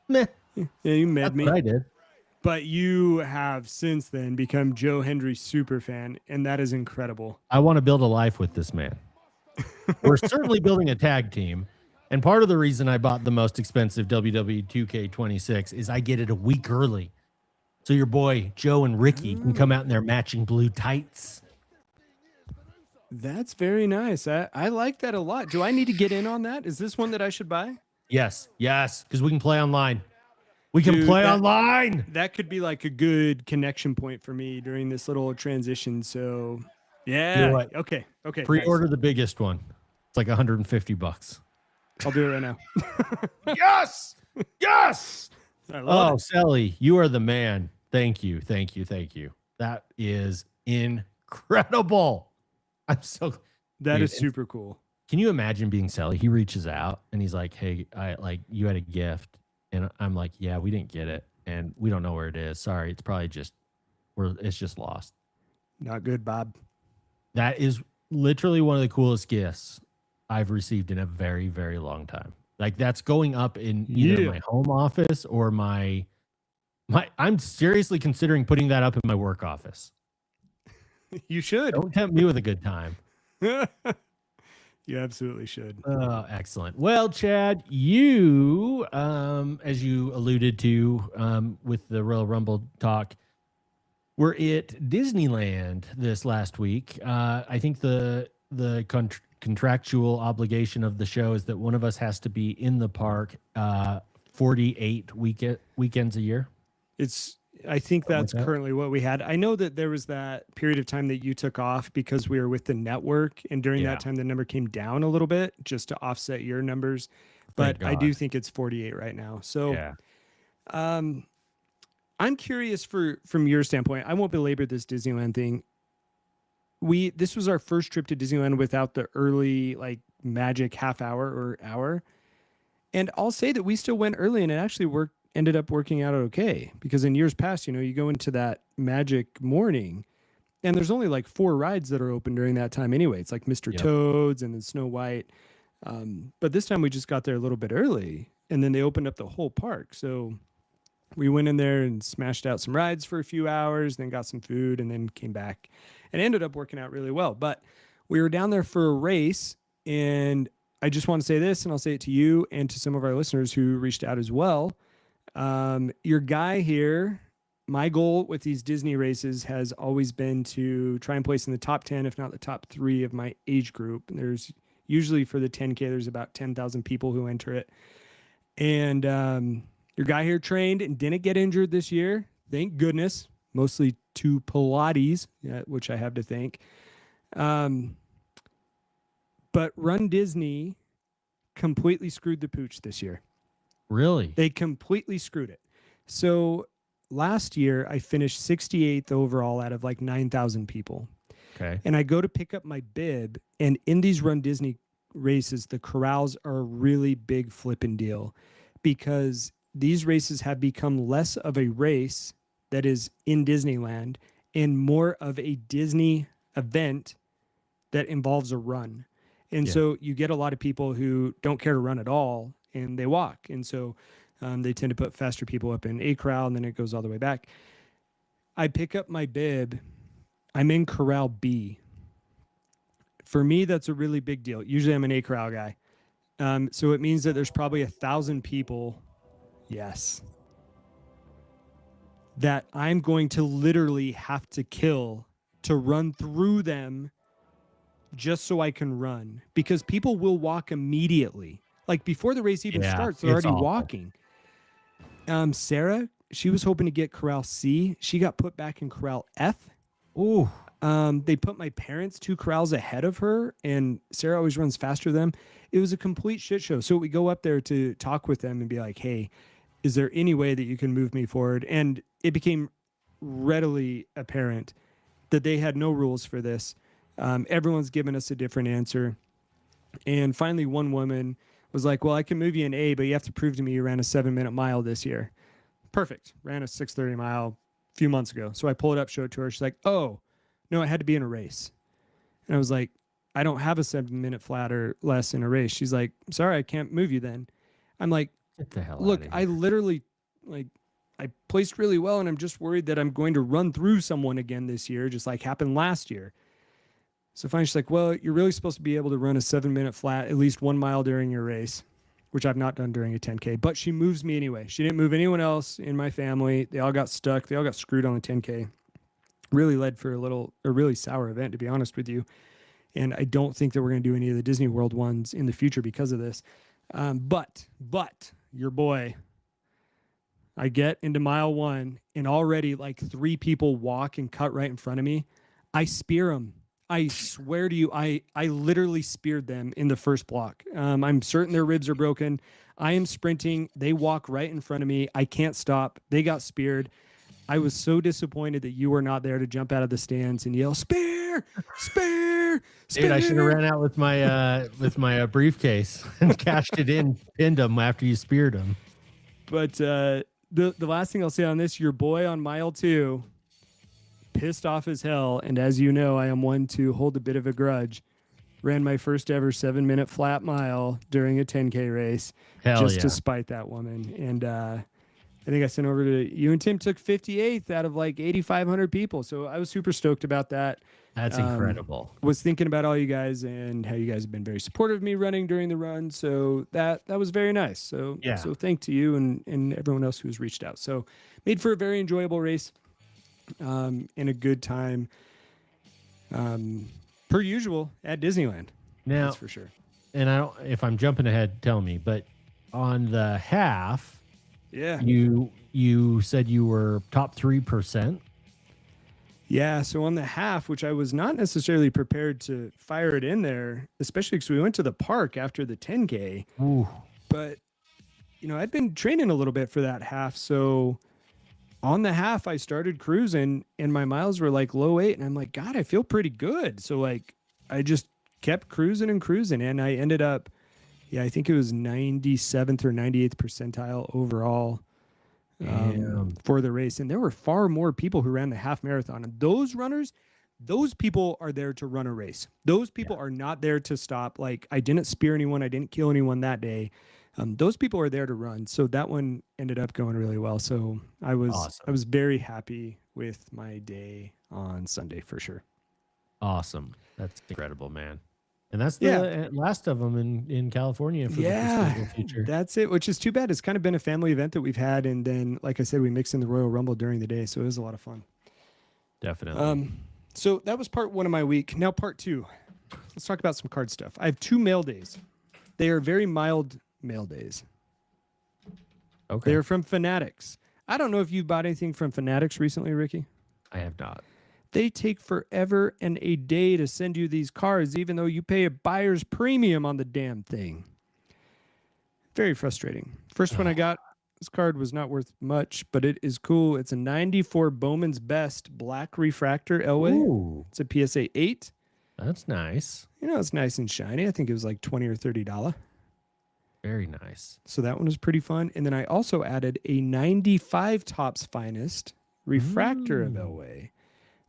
Yeah, you met
That's
me.
what I did.
But you have since then become Joe Hendry's super fan, and that is incredible.
I want to build a life with this man. We're certainly building a tag team. And part of the reason I bought the most expensive WWE 2K26 is I get it a week early. So your boy Joe and Ricky can come out in their matching blue tights.
That's very nice. I like that a lot. Do I need to get in on that? Is this one that I should buy?
Yes, because we can play online. We can
Dude,
play online.
That could be like a good connection point for me during this little transition. So, yeah.
what?
Okay.
Pre-order the biggest one. It's like $150.
I'll do it right now.
Yes.
I love
Oh,
it.
Sally, you are the man. Thank you. That is incredible. I'm so.
That
Dude,
is super cool.
Can you imagine being Sally? He reaches out and he's like, "Hey, you had a gift," and I'm like, "Yeah, we didn't get it, and we don't know where it is. Sorry, it's probably it's just lost."
Not good, Bob.
That is literally one of the coolest gifts I've received in a very, very long time. Like that's going up in either my home office or my. I'm seriously considering putting that up in my work office.
You should.
Don't tempt me with a good time.
You absolutely should.
Oh, excellent. Well, Chad, you, as you alluded to with the Royal Rumble talk, were at Disneyland this last week. I think the contractual obligation of the show is that one of us has to be in the park 48 weekends a year.
I think that's
like that.
currently what we had. I know that there was that period of time that you took off because we were with the network, and during that time the number came down a little bit just to offset your numbers. But I do think it's 48 right now. So
Yeah.
I'm curious from your standpoint. I won't belabor this Disneyland thing. this was our first trip to Disneyland without the early like magic half hour or hour. And I'll say that we still went early and it actually ended up working out okay, because in years past, you go into that magic morning and there's only like 4 rides that are open during that time anyway. It's like Mr. Toad's and then Snow White. But this time we just got there a little bit early and then they opened up the whole park. So we went in there and smashed out some rides for a few hours, then got some food and then came back, and it ended up working out really well. But we were down there for a race, and I just want to say this, and I'll say it to you and to some of our listeners who reached out as well. Your guy here, my goal with these Disney races has always been to try and place in the top 10, if not the top 3 of my age group. And there's usually for the 10K, there's about 10,000 people who enter it. And your guy here trained and didn't get injured this year. Thank goodness. Mostly to Pilates, which I have to thank. But Run Disney completely screwed the pooch this year.
Really?
They completely screwed it. So last year I finished 68th overall out of like 9,000 people.
Okay.
And I go to pick up my bib, and in these Run Disney races, the corrals are a really big flipping deal, because these races have become less of a race that is in Disneyland and more of a Disney event that involves a run. And so you get a lot of people who don't care to run at all, and they walk. And so they tend to put faster people up in A corral, and then it goes all the way back. I pick up my bib. I'm in corral B. For me, that's a really big deal. Usually I'm an A corral guy. So it means that there's probably 1,000 people. Yes. That I'm going to literally have to kill to run through them just so I can run, because people will walk immediately. Like before the race even starts, they're already walking. Sarah, she was hoping to get corral C. She got put back in corral F.
Ooh.
They put my parents 2 corrals ahead of her, and Sarah always runs faster than them. It was a complete shit show. So we go up there to talk with them and be like, hey, is there any way that you can move me forward? And it became readily apparent that they had no rules for this. Everyone's given us a different answer. And finally, one woman was like, well, I can move you in A, but you have to prove to me you ran a 7-minute mile this year. Perfect. Ran a 6:30 mile a few months ago. So I pull it up, show it to her. She's like, oh, no, it had to be in a race. And I was like, I don't have a 7-minute flat or less in a race. She's like, sorry, I can't move you then. I'm like,
get the hell
look,
out of
I
here.
literally, like, I placed really well, and I'm just worried that I'm going to run through someone again this year, just like happened last year. So finally, she's like, well, you're really supposed to be able to run a 7-minute flat, at least 1 mile during your race, which I've not done during a 10K. But she moves me anyway. She didn't move anyone else in my family. They all got stuck. They all got screwed on the 10K. Really led for a really sour event, to be honest with you. And I don't think that we're going to do any of the Disney World ones in the future because of this. But your boy, I get into mile 1, and already like 3 people walk and cut right in front of me. I spear them. I swear to you, I literally speared them in the first block. I'm certain their ribs are broken. I am sprinting. They walk right in front of me. I can't stop. They got speared. I was so disappointed that you were not there to jump out of the stands and yell, spear, spear, spear.
Dude, I should have ran out with my briefcase and cashed it in, pinned them after you speared them.
But the last thing I'll say on this, your boy on mile 2, pissed off as hell, and as you know, I am one to hold a bit of a grudge. Ran my first ever 7-minute flat mile during a 10K race, to spite that woman. And I think I sent over to you, and Tim took 58th out of like 8,500 people. So I was super stoked about that.
That's incredible.
Was thinking about all you guys and how you guys have been very supportive of me running during the run. So that was very nice. So so thank to you and everyone else who's reached out. So made for a very enjoyable race. And a good time, per usual at Disneyland.
Now,
that's for sure.
And I don't, if I'm jumping ahead, tell me, but on the half, you said you were top 3%.
Yeah. So on the half, which I was not necessarily prepared to fire it in there, especially because we went to the park after the 10K.
Ooh.
But, I'd been training a little bit for that half. So on the half, I started cruising and my miles were like low 8. And I'm like, God, I feel pretty good. So like, I just kept cruising and cruising. And I ended up, I think it was 97th or 98th percentile overall for the race. And there were far more people who ran the half marathon. And those runners, those people are there to run a race. Those people are not there to stop. Like, I didn't spear anyone. I didn't kill anyone that day. Those people are there to run. So that one ended up going really well. So I was very happy with my day on Sunday for sure.
Awesome. That's incredible, man. And that's the last of them in California for the foreseeable future.
That's it, which is too bad. It's kind of been a family event that we've had. And then, like I said, we mixed in the Royal Rumble during the day. So it was a lot of fun.
Definitely.
So that was part 1 of my week. Now part 2, let's talk about some card stuff. I have 2 mail days. They are very mild mail days.
Okay.
They're from Fanatics. I don't know if you bought anything from Fanatics recently, Ricky.
I have not.
They take forever and a day to send you these cards, even though you pay a buyer's premium on the damn thing. Very frustrating. First one I got, this card was not worth much, but it is cool. It's a 94 Bowman's Best Black Refractor Elway.
Ooh.
It's a PSA 8.
That's nice.
You know, it's nice and shiny. I think it was like $20 or $30.
Very nice.
So that one was pretty fun. And then I also added a 95 Topps Finest Refractor of Elway.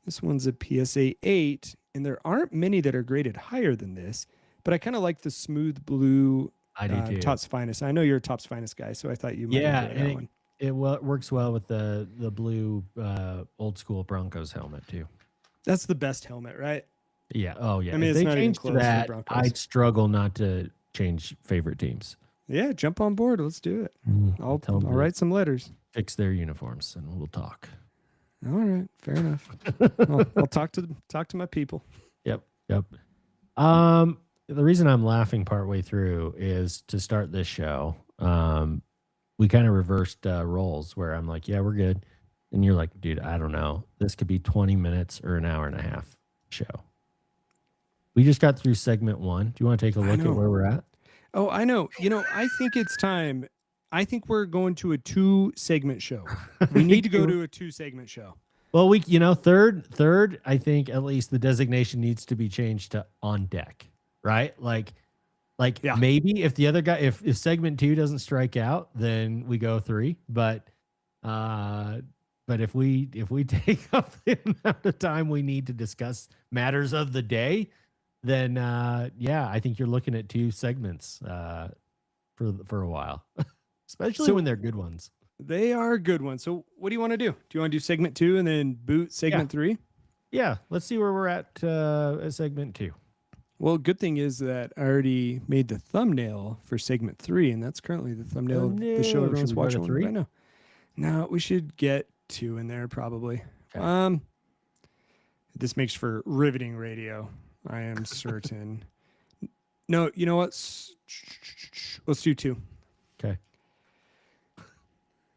This one's a PSA 8, and there aren't many that are graded higher than this, but I kind of like the smooth blue
I do too.
Topps Finest. I know you're a Topps Finest guy, so I thought you might enjoy that one.
It works well with the blue old school Broncos helmet too.
That's the best helmet, right?
Yeah. Oh yeah.
I mean,
if
it's
they
not even
changed to
close to the
that,
Broncos.
I'd struggle not to change favorite teams.
Yeah, jump on board. Let's do it. I'll write some letters.
Fix their uniforms, and we'll talk.
All right, fair enough. I'll talk to my people.
Yep. The reason I'm laughing partway through is to start this show. We kind of reversed roles where I'm like, yeah, we're good. And you're like, dude, I don't know. This could be 20 minutes or an hour and a half show. We just got through segment 1. Do you want to take a look at where we're at?
Oh, I know. You know, I think it's time. I think we're going to a 2-segment show. We need to go to a 2-segment show.
Well, third, I think at least the designation needs to be changed to on deck, right? Like maybe if the other guy, if segment 2 doesn't strike out, then we go 3. But if we take up the amount of time we need to discuss matters of the day, then I think you're looking at 2 segments for a while, especially when they're good ones.
They are good ones. So what do you want to do? Do you want to do segment 2 and then boot segment 3?
Yeah, let's see where we're at segment 2.
Well, good thing is that I already made the thumbnail for segment 3, and that's currently the thumbnail of the show everyone's watching right now. No, we should get 2 in there probably. Okay. This makes for riveting radio. I am certain. No, you know what? Let's do 2.
Okay.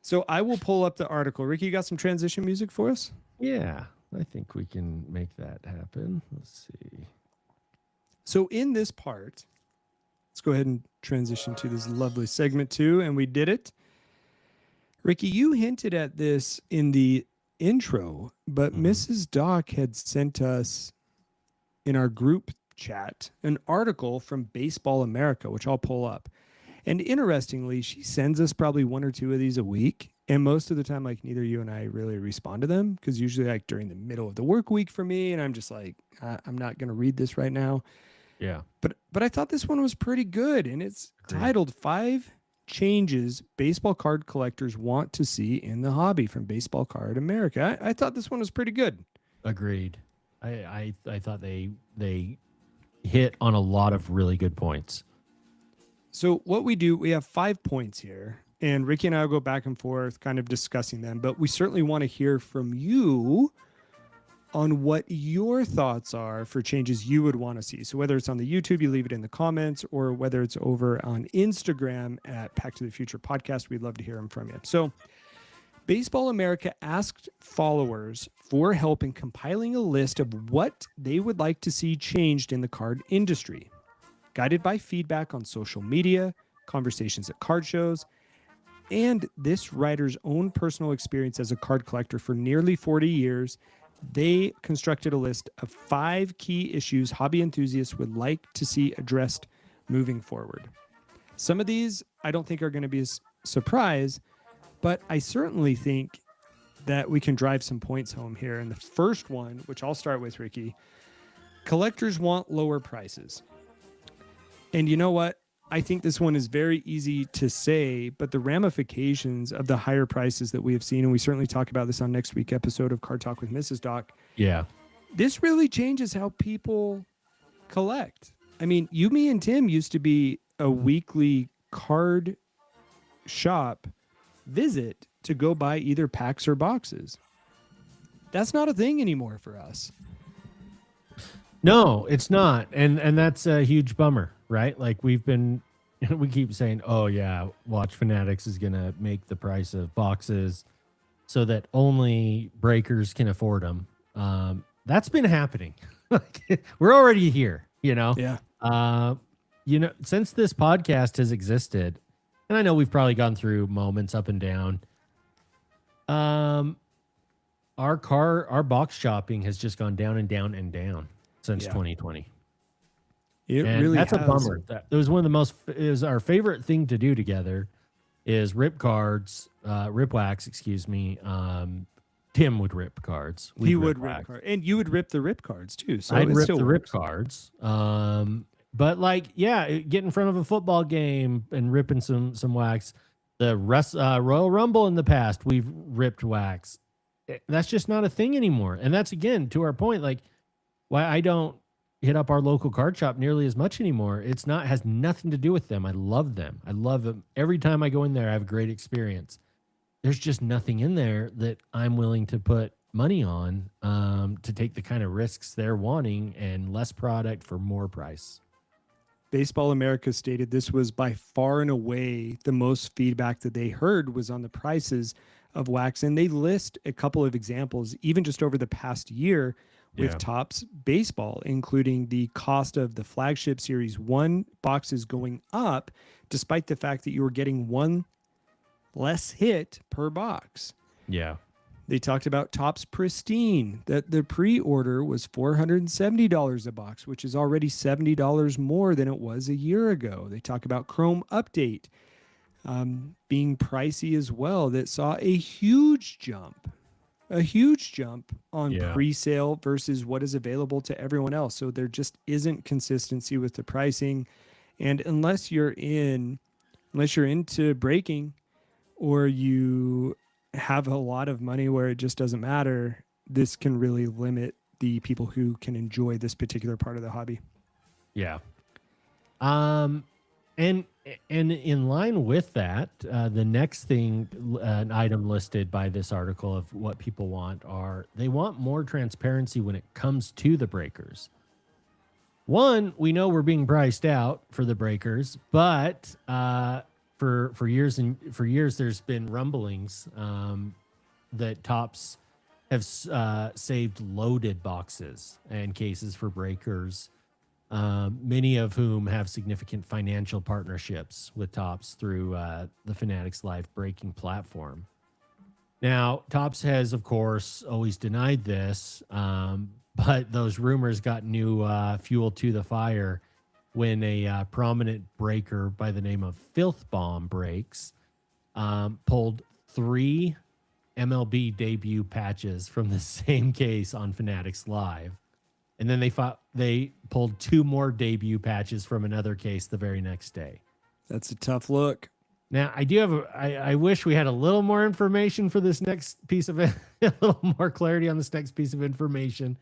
So I will pull up the article. Ricky, you got some transition music for us?
Yeah, I think we can make that happen. Let's see.
So in this part, let's go ahead and transition to this lovely segment 2, and we did it. Ricky, you hinted at this in the intro, but Mrs. Doc had sent us in our group chat an article from Baseball America, which I'll pull up. And interestingly, she sends us probably 1 or 2 of these a week. And most of the time, like, neither you and I really respond to them, because usually like during the middle of the work week for me, and I'm just like, I'm not going to read this right now.
Yeah.
But I thought this one was pretty good. And it's titled 5 Changes Baseball Card Collectors Want to See in the Hobby from Baseball Card America. I thought this one was pretty good.
Agreed. I thought they hit on a lot of really good points.
So what we do, we have 5 points here, and Ricky and I will go back and forth kind of discussing them, but we certainly want to hear from you on what your thoughts are for changes you would want to see. So whether it's on the YouTube, you leave it in the comments, or whether it's over on Instagram at Pack to the Future Podcast, we'd love to hear them from you. So Baseball America asked followers for help in compiling a list of what they would like to see changed in the card industry, guided by feedback on social media, conversations at card shows, and this writer's own personal experience as a card collector for nearly 40 years, they constructed a list of 5 key issues hobby enthusiasts would like to see addressed moving forward. Some of these I don't think are going to be a surprise, but I certainly think that we can drive some points home here. And the first one, which I'll start with, Ricky, collectors want lower prices. And you know what? I think this one is very easy to say, but the ramifications of the higher prices that we have seen, and we certainly talk about this on next week's episode of Card Talk with Mrs. Doc.
Yeah.
This really changes how people collect. I mean, you, me, and Tim used to be a weekly card shop visit to go buy either packs or boxes. That's not a thing anymore for us.
No, it's not. And that's a huge bummer, right? Like we keep saying, oh yeah, Watch Fanatics is going to make the price of boxes so that only breakers can afford them. That's been happening. We're already here, you know?
Yeah.
Since this podcast has existed, and I know we've probably gone through moments up and down. Our box shopping has just gone down and down and down since 2020. That's a bummer. It was it was our favorite thing to do together is rip cards, rip wax, excuse me. Tim would rip cards.
He would rip cards. And you would rip the rip cards too. So
I'd rip the rip cards. But get in front of a football game and ripping some wax. The Royal Rumble in the past, we've ripped wax. That's just not a thing anymore. And that's, again, to our point, like why I don't hit up our local card shop nearly as much anymore. Has nothing to do with them. I love them. I love them. Every time I go in there, I have a great experience. There's just nothing in there that I'm willing to put money on to take the kind of risks they're wanting and less product for more price.
Baseball America stated this was by far and away the most feedback that they heard was on the prices of wax. And they list a couple of examples, even just over the past year with Topps Baseball, including the cost of the flagship Series 1 boxes going up, despite the fact that you were getting one less hit per box.
Yeah.
They talked about Topps Pristine, that the pre-order was $470 a box, which is already $70 more than it was a year ago. They talk about Chrome Update being pricey as well. That saw a huge jump on pre-sale versus what is available to everyone else. So there just isn't consistency with the pricing. And unless you're into breaking or you have a lot of money where it just doesn't matter, this can really limit the people who can enjoy this particular part of the hobby.
Yeah. And in line with that, the next thing, an item listed by this article of what people want they want more transparency when it comes to the breakers. One, we know we're being priced out for the breakers, but for years there's been rumblings that Topps have saved loaded boxes and cases for breakers, many of whom have significant financial partnerships with Topps through the Fanatics Live breaking platform. Now, Topps has, of course, always denied this, but those rumors got new fuel to the fire when a prominent breaker by the name of Filth Bomb Breaks pulled 3 MLB debut patches from the same case on Fanatics Live. And then they pulled 2 more debut patches from another case the very next day.
That's a tough look.
Now, I wish we had a little more information for this next piece of it, a little more clarity on this next piece of information.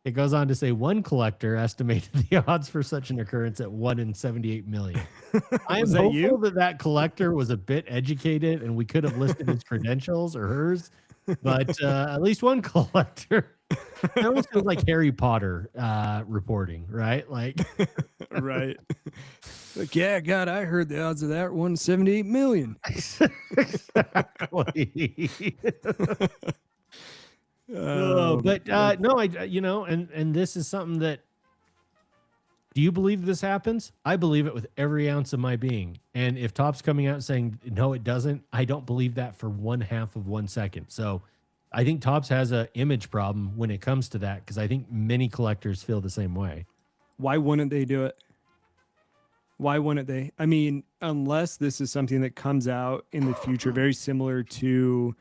It goes on to say one collector estimated the odds for such an occurrence at 1 in 78 million. I am hopeful that collector was a bit educated and we could have listed his credentials or hers, but at least one collector. That almost feels like Harry Potter reporting, right? Like,
right. Like, yeah, God, I heard the odds of that 1 in 78 million.
Exactly. No, and this is something that Do you believe this happens? I believe it with every ounce of my being. And if Topps coming out saying, no, it doesn't, I don't believe that for 1/2 of 1 second. So I think Topps has an image problem when it comes to that, because I think many collectors feel the same way.
Why wouldn't they do it? Why wouldn't they? I mean, unless this is something that comes out in the future, very similar to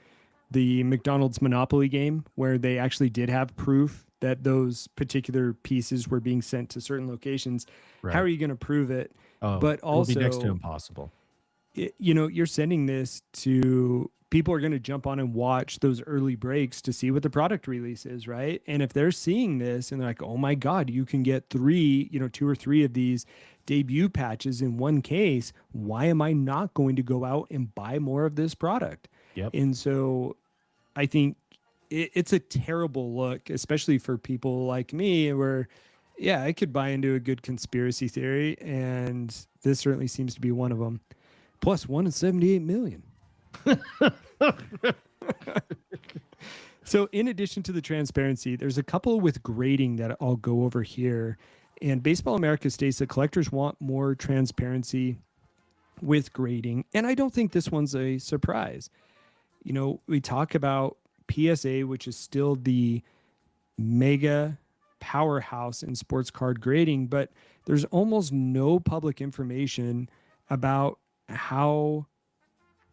the McDonald's Monopoly game, where they actually did have proof that those particular pieces were being sent to certain locations.
Right.
How are you going to prove it?
Oh,
But
it'll be
also,
next to impossible.
you know, you're sending this to people are going to jump on and watch those early breaks to see what the product release is, right? And if they're seeing this and they're like, oh my God, you can get 2 or 3 of these debut patches in one case, why am I not going to go out and buy more of this product?
Yep.
And so I think it's a terrible look, especially for people like me, where, yeah, I could buy into a good conspiracy theory, and this certainly seems to be one of them. Plus 1 in 78 million. So in addition to the transparency, there's a couple with grading that I'll go over here. And Baseball America states that collectors want more transparency with grading. And I don't think this one's a surprise. You know, we talk about PSA, which is still the mega powerhouse in sports card grading, but there's almost no public information about how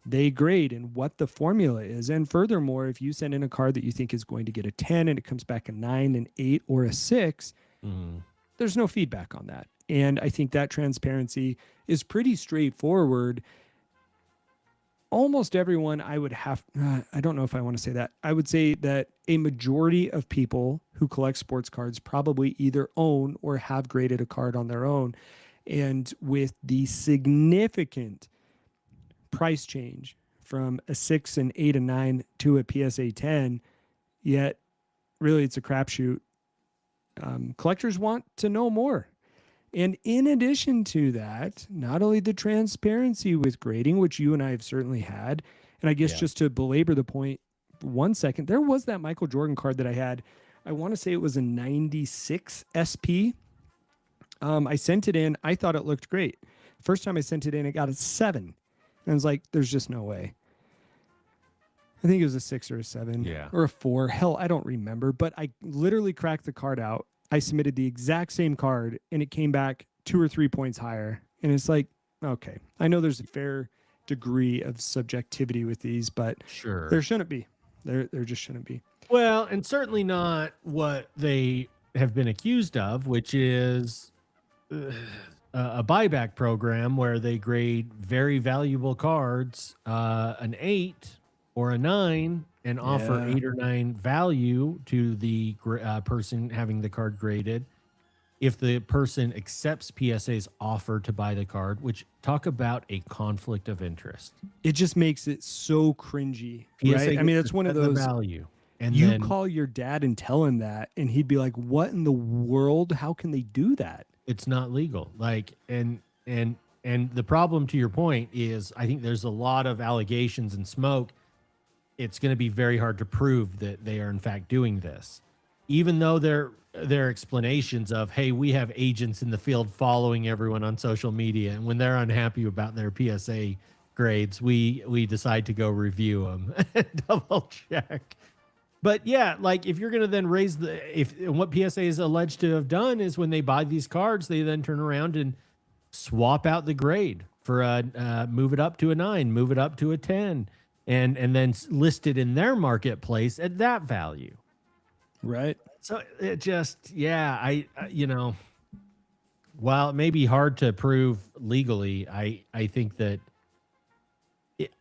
they grade and what the formula is. And furthermore, if you send in a card that you think is going to get a 10 and it comes back a 9, an 8, or a 6, there's no feedback on that. And I think that transparency is pretty straightforward. Almost everyone I don't know if I want to say that. I would say that a majority of people who collect sports cards probably either own or have graded a card on their own. And with the significant price change from a 6, an 8, a 9 to a PSA 10, yet really it's a crapshoot. Collectors want to know more. And in addition to that, not only the transparency with grading, which you and I have certainly had, and I guess just to belabor the point for 1 second, there was that Michael Jordan card that I had. I want to say it was a 96 SP. I sent it in. I thought it looked great. First time I sent it in, it got a 7. And I was like, there's just no way. I think it was a 6 or a 7 or a 4. Hell, I don't remember. But I literally cracked the card out. I submitted the exact same card and it came back 2 or 3 points higher. And it's like, okay, I know there's a fair degree of subjectivity with these, but there shouldn't be. There just shouldn't be.
Well, and certainly not what they have been accused of, which is a buyback program where they grade very valuable cards, an 8 or a 9, and offer 8 or 9 value to the person having the card graded if the person accepts PSA's offer to buy the card, which talk about a conflict of interest.
It just makes it so cringy, right? I mean, it's one of those
value. And
you
then,
call your dad and tell him that, and he'd be like, what in the world? How can they do that?
it's not legal. Like, and the problem, to your point, is I think there's a lot of allegations and smoke. It's going to be very hard to prove that they are in fact doing this, even though their explanations of, hey, we have agents in the field following everyone on social media, and when they're unhappy about their PSA grades, we decide to go review them and double check. But yeah, like if you're going to then raise what PSA is alleged to have done is when they buy these cards, they then turn around and swap out the grade for move it up to a 9, move it up to a 10, and then list it in their marketplace at that value.
Right.
So it just, yeah, I while it may be hard to prove legally, I think that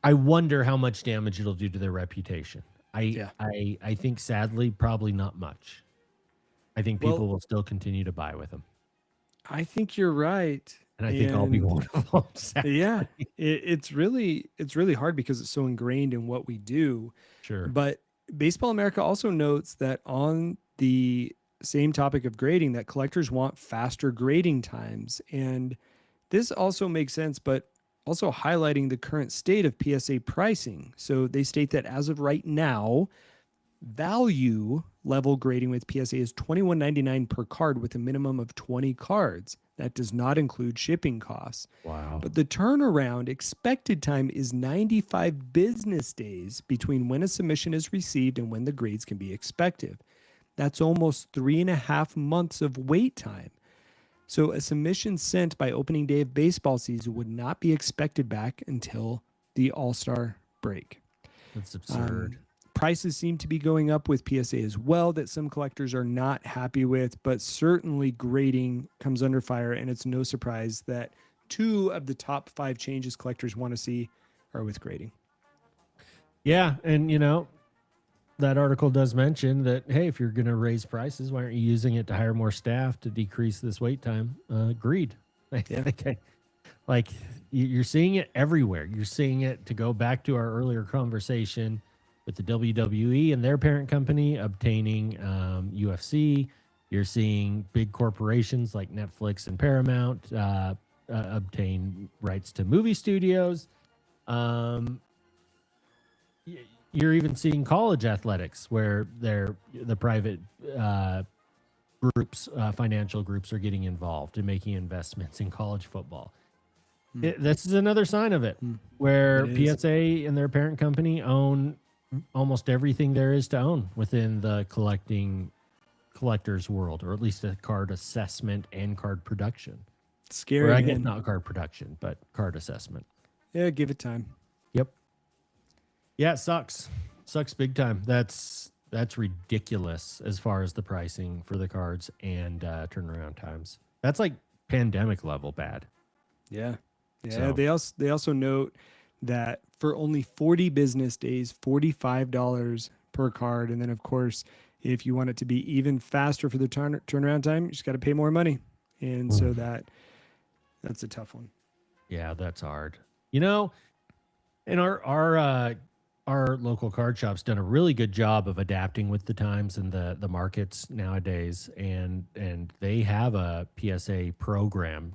I wonder how much damage it'll do to their reputation. I think sadly, probably not much. I think people will still continue to buy with them.
I think you're right.
And I think I'll be one of them. Sadly.
Yeah, it's really hard because it's so ingrained in what we do.
Sure.
But Baseball America also notes that on the same topic of grading, that collectors want faster grading times. And this also makes sense, but also highlighting the current state of PSA pricing. So they state that as of right now, Value level grading with PSA is $21.99 per card with a minimum of 20 cards. That does not include shipping costs.
Wow.
But the turnaround expected time is 95 business days between when a submission is received and when the grades can be expected. That's almost 3.5 months of wait time. So a submission sent by opening day of baseball season would not be expected back until the All-Star break.
That's absurd.
Prices seem to be going up with PSA as well that some collectors are not happy with, but certainly grading comes under fire, and it's no surprise that 2 of the top 5 changes collectors want to see are with grading.
Yeah, and that article does mention that, hey, if you're going to raise prices, why aren't you using it to hire more staff to decrease this wait time? Agreed. Like you're seeing it everywhere. You're seeing it, to go back to our earlier conversation with the WWE and their parent company obtaining UFC. You're seeing big corporations like Netflix and Paramount obtain rights to movie studios. You're even seeing college athletics where the private groups, financial groups, are getting involved and making investments in college football. This is another sign of it, where PSA and their parent company own almost everything there is to own within the collector's world, or at least a card assessment and card production.
Scary.
Or I guess not card production, but card assessment.
Yeah, give it time.
Yep. Yeah, it sucks. Sucks big time. That's ridiculous as far as the pricing for the cards and turnaround times. That's like pandemic level bad.
Yeah.
So.
They also note that for only 40 business days, $45 per card. And then, of course, if you want it to be even faster for the turnaround time, you just got to pay more money. And so that's a tough one.
Yeah, that's hard. And our local card shop's done a really good job of adapting with the times and the markets nowadays, and they have a PSA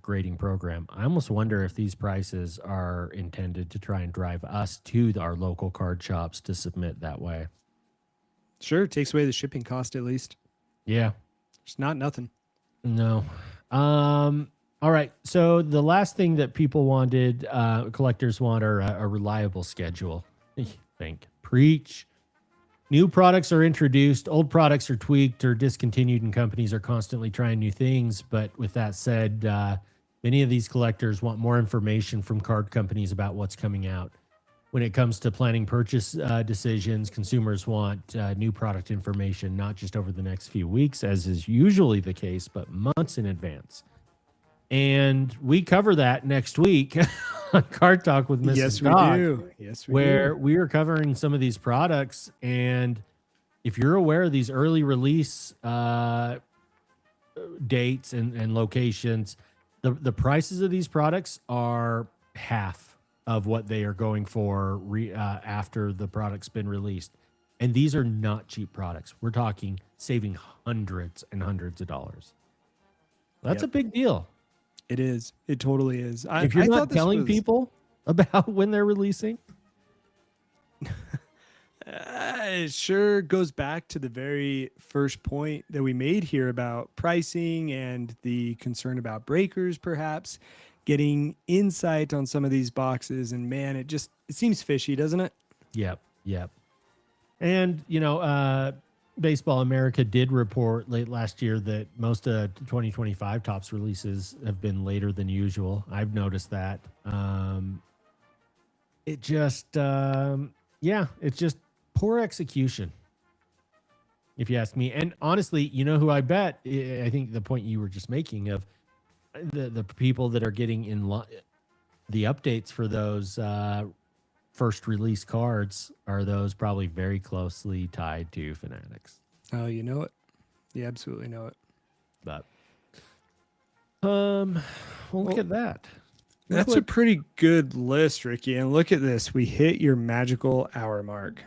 grading program. I almost wonder if these prices are intended to try and drive us to our local card shops to submit that way.
Sure, it takes away the shipping cost at least.
Yeah.
It's not nothing.
No. All right. So the last thing that people wanted, collectors want, are a reliable schedule. Preach. New products are introduced, old products are tweaked or discontinued, and companies are constantly trying new things. But with that said, many of these collectors want more information from card companies about what's coming out. When it comes to planning purchase decisions, consumers want new product information, not just over the next few weeks, as is usually the case, but months in advance. And we cover that next week on Card Talk with Mrs.
Yes, we
Doc,
do. Yes, we
where
do.
we are covering some of these products. And if you're aware of these early release dates and locations, the prices of these products are half of what they are going for after the product's been released. And these are not cheap products. We're talking saving hundreds and hundreds of dollars. That's a big deal.
It is. It totally is.
If you're not telling people about when they're releasing,
it sure goes back to the very first point that we made here about pricing and the concern about breakers, perhaps getting insight on some of these boxes. And man, it seems fishy, doesn't it?
Yep. And, Baseball America did report late last year that most of 2025 Topps releases have been later than usual. I've noticed that. It's just poor execution, if you ask me. And honestly, who I bet, I think the point you were just making of the people that are getting the updates for those first release cards are those probably very closely tied to Fanatics.
Oh, you know it. You absolutely know it.
But look at that.
That's a pretty good list, Ricky. And look at this. We hit your magical hour mark.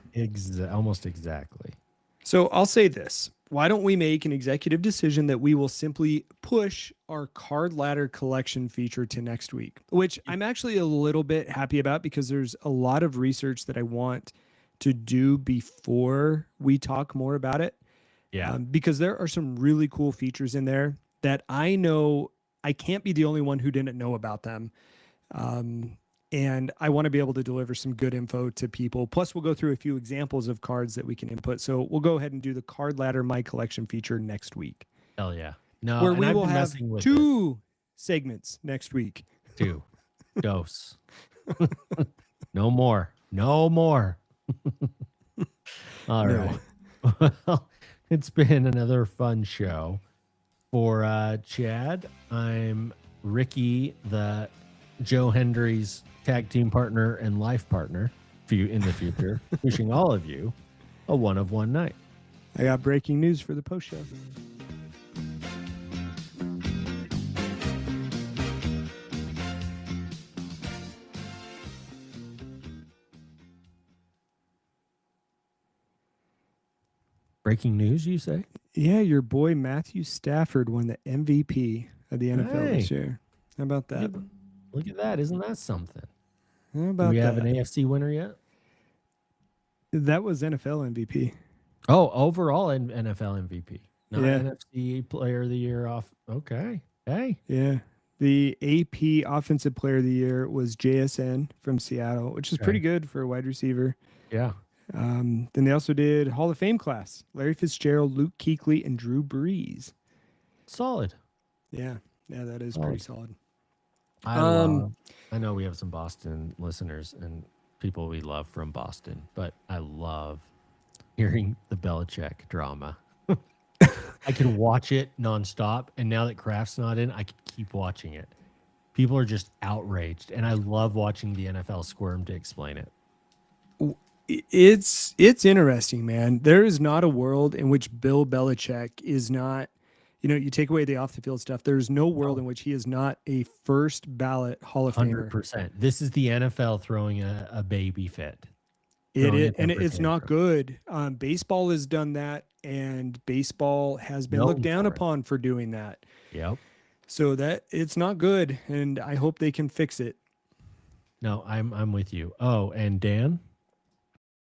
Almost exactly.
So I'll say this. Why don't we make an executive decision that we will simply push our card ladder collection feature to next week, which I'm actually a little bit happy about because there's a lot of research that I want to do before we talk more about it.
Yeah.
Because there are some really cool features in there that I know I can't be the only one who didn't know about them. And I want to be able to deliver some good info to people. Plus, we'll go through a few examples of cards that we can input. So we'll go ahead and do the Card Ladder My Collection feature next week.
Hell yeah. No,
where
and
we
I've
will
been
have
messing with
two segments next week.
Two. Dose. No more. No more. All right. Well, it's been another fun show. For Chad, I'm Ricky, the Joe Hendry's tag team partner and life partner for you in the future. Wishing all of you a one of one night.
I got breaking news for the post show.
Breaking news, you say?
Yeah, your boy Matthew Stafford won the MVP of the NFL this
Hey.
year. How about that?
Look at that. Isn't that something?
How
Do
about
we
that?
have an AFC winner yet?
That was NFL MVP.
Oh, overall NFL MVP. Not
Yeah.
NFC Player of the Year off. Okay. Hey.
Yeah. The AP Offensive Player of the Year was JSN from Seattle, which is pretty good for a wide receiver.
Yeah.
Then they also did Hall of Fame class. Larry Fitzgerald, Luke Kuechly, and Drew Brees.
Solid.
Yeah. Yeah, that is pretty solid.
I know we have some Boston listeners and people we love from Boston, but I love hearing the Belichick drama. I can watch it nonstop, and now that Kraft's not in, I can keep watching it. People are just outraged, and I love watching the NFL squirm to explain it.
It's interesting, man. There is not a world in which Bill Belichick is not, you take away the off the field stuff. There's no world in which he is not a first ballot Hall of Famer.
100%. This is the NFL throwing a baby fit.
It is, and it's not good. Baseball has done that, and baseball has been looked down upon for doing that.
Yep.
So that it's not good, and I hope they can fix it.
No, I'm with you. Oh, and Dan?